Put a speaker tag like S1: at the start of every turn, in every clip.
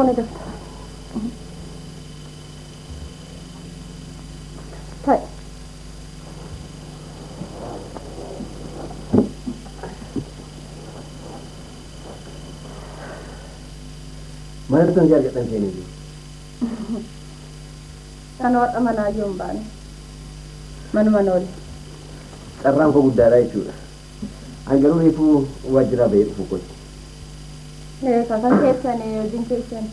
S1: هون دكتور طيب
S2: ما نرتن جارجة تنسيني دي
S1: أنا وقت أمانا يوم باني منولي
S2: الرام كو قدارا يشورا أنقلوا يفو واجرا بيت فوكوش
S1: إيه كاكا كيساني يوجين كيساني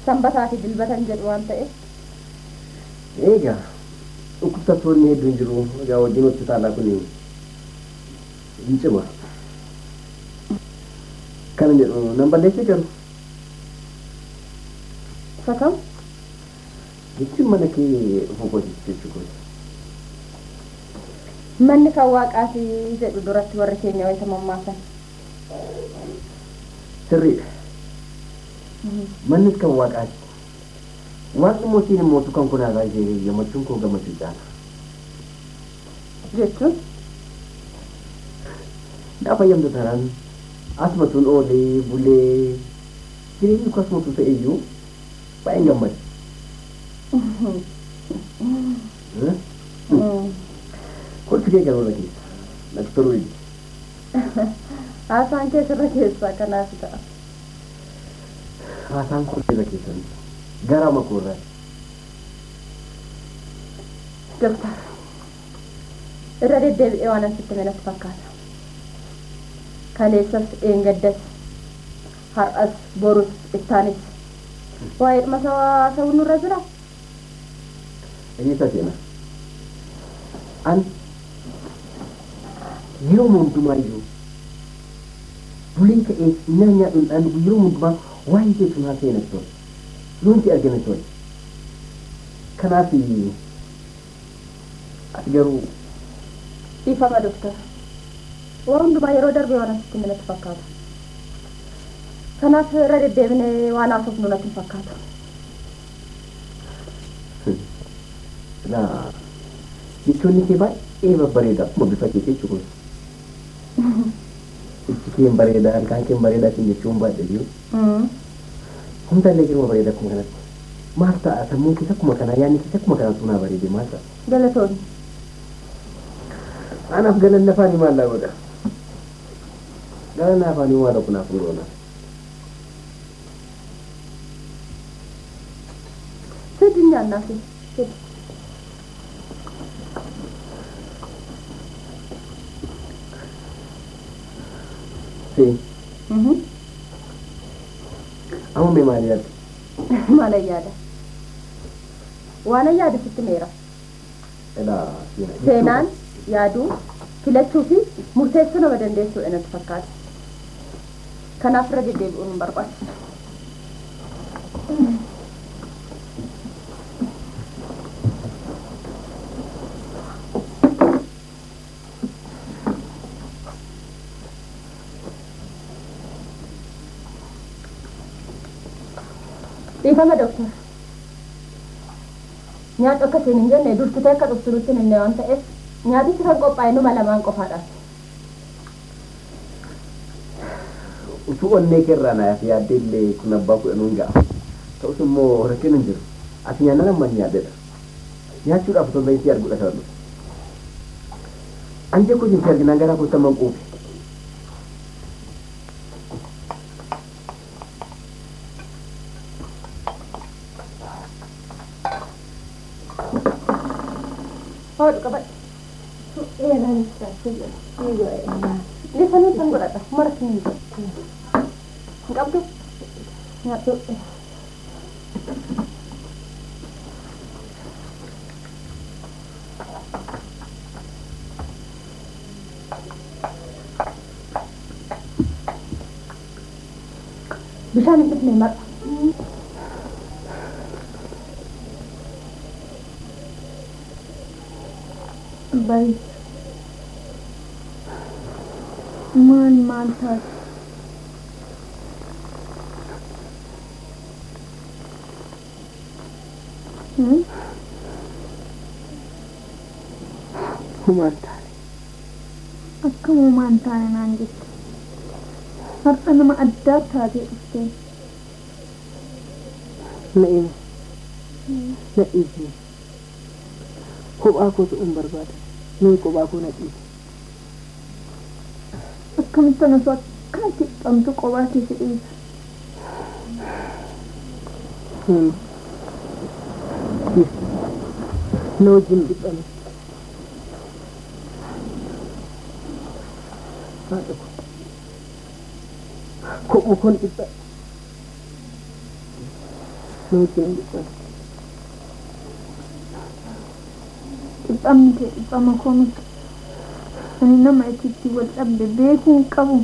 S1: سنبتاتي دلبتان جدوان تأي
S2: إيجا ukubta toonni hedduun jiru egaa wajjin hospitaalaa kun hin cima kana jedhu nan balleessee garu
S1: fakam
S2: jechuun mana kee fokoositti jechuudha
S1: manni kan waaqaati jedhu duratti warri keenya wayita mammaasan
S2: sirriidha mannis kan waaqaati waaqni mootiin mootu kan kunaasaa ishee gammachuun koo gammachuu caala
S1: jechuun
S2: daa fayyamtu tanaan asmatuun oolee bulee jireenyi koo asmatu ta'e iyyuu baay'een gammada kolfi kee garoora keessa natti toluu iji
S1: haasaan keessarra keessaa kanaaf ta'a
S2: haasaan kolfeerra keessan gara makoorraa
S1: doktor irra deddeebi'ee waan asitti manatti fakkaata kaleessas dheengaddas har'as borus ittaanis waa'ee dhuma ta'uu nurra jira
S2: Ini saja an yeroo hundumayyuu buleen ka'ee nyaanyaa dhundhaan yeroo hundumaa waa'ee keessumaa haa seenatu tole yoonti argina tole kanaaf ati garuu
S1: dhiifama doktor waan hundumaa yeroo darbe waan asitti manatti fakkaata kanaaf irra deddeebinee waan haasofnu natti fakkaata
S2: Nah, jechuun kee baay'ee babbareeda akkuma bifa keetii jechuudha. Ijji kee bareeda, ilkaan kee bareeda siin jechuun baay'ee hunda illee jirma bareeda akkuma kanatti. Maal ta'a sammuu keessa akkuma kanaa yaadni keessa akkuma kanaa sunaa bareede maal ta'a?
S1: Galatoonni.
S2: Anaaf galanna afaanii maal laa godha? Galanna afaanii maal akkuma naaf godhoona?
S1: Sedih nyaannaaf sedih.
S2: Sí. Amma mee maal yaadda?
S1: Maal yaada? Waan yaada sitti meera. Seenaan yaaduu filachuu fi murteessuu nama dandeessuudha natti fakkaata. Kanaaf irra deddeebi'uun hin barbaachisu. Dhiifama doktor nyaata akka isin hin jenne dursitee akka dhuftunutti hin waan ta'eef nyaatichi kan qophaa'e numa lamaan qofaadhaaf.
S2: Utuu onnee keerraa naaf yaadde illee kun abbaa kudhanuun ga'a. Ta'us immoo rakkina hin jiru. Ati nyaanna lamman nyaaddeedha. Nyaachuudhaaf osoo baay'isii arguudha kan dhufu. Anjee koo jinsi arginaan garaa kootti amman quufe.
S1: Haadha qabadha. Eelaan isaatti Lisan kan godhadha. Marti hin jirtu. Hin qabdu? Nyaadhu. Bishaan hin dhufne mar'a.
S3: Baik. Mantap.
S2: Mantap.
S3: Akka mau mantaan naan jette. Har'a nama addaa taatee dhuftee.
S4: Na'ima. Na'isi. Kophaa kootu hin barbaada. Mee kophaa koo na'isi.
S3: Akkamitti osoo akkanatti dhiphamtu kophaa keessa dhiisa.
S4: Na wajjin dhiphame. Haadha ko. Kophuu koon dhipha. Na wajjin dhiphame.
S3: Dhiphamni kee dhiphama koo miti. Ani nama itti wal dhabde beekuu hin qabu.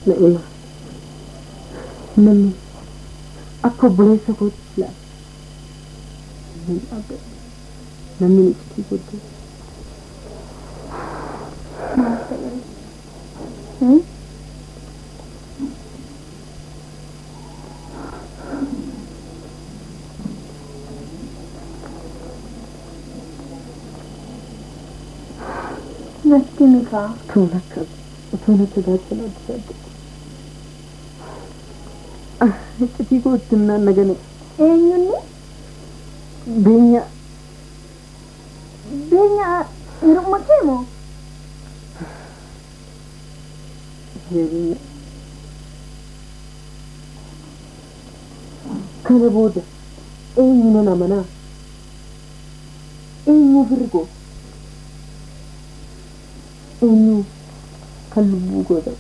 S4: Na'ima. Namni akka obboleessa kootti ilaala. Namni iccitii godhu.
S3: Maal ta'e? Natti mikaa.
S4: Utuun akka gaachana adda adda. Iccitii kootti himnaan nagane.
S3: Eenyunni?
S4: Beenya.
S3: Beenya hiruma kee moo?
S4: Beenya. Kana booda eenyu nan amanaa? Eenyu firgoo? Eenyu kan lubbuu godha?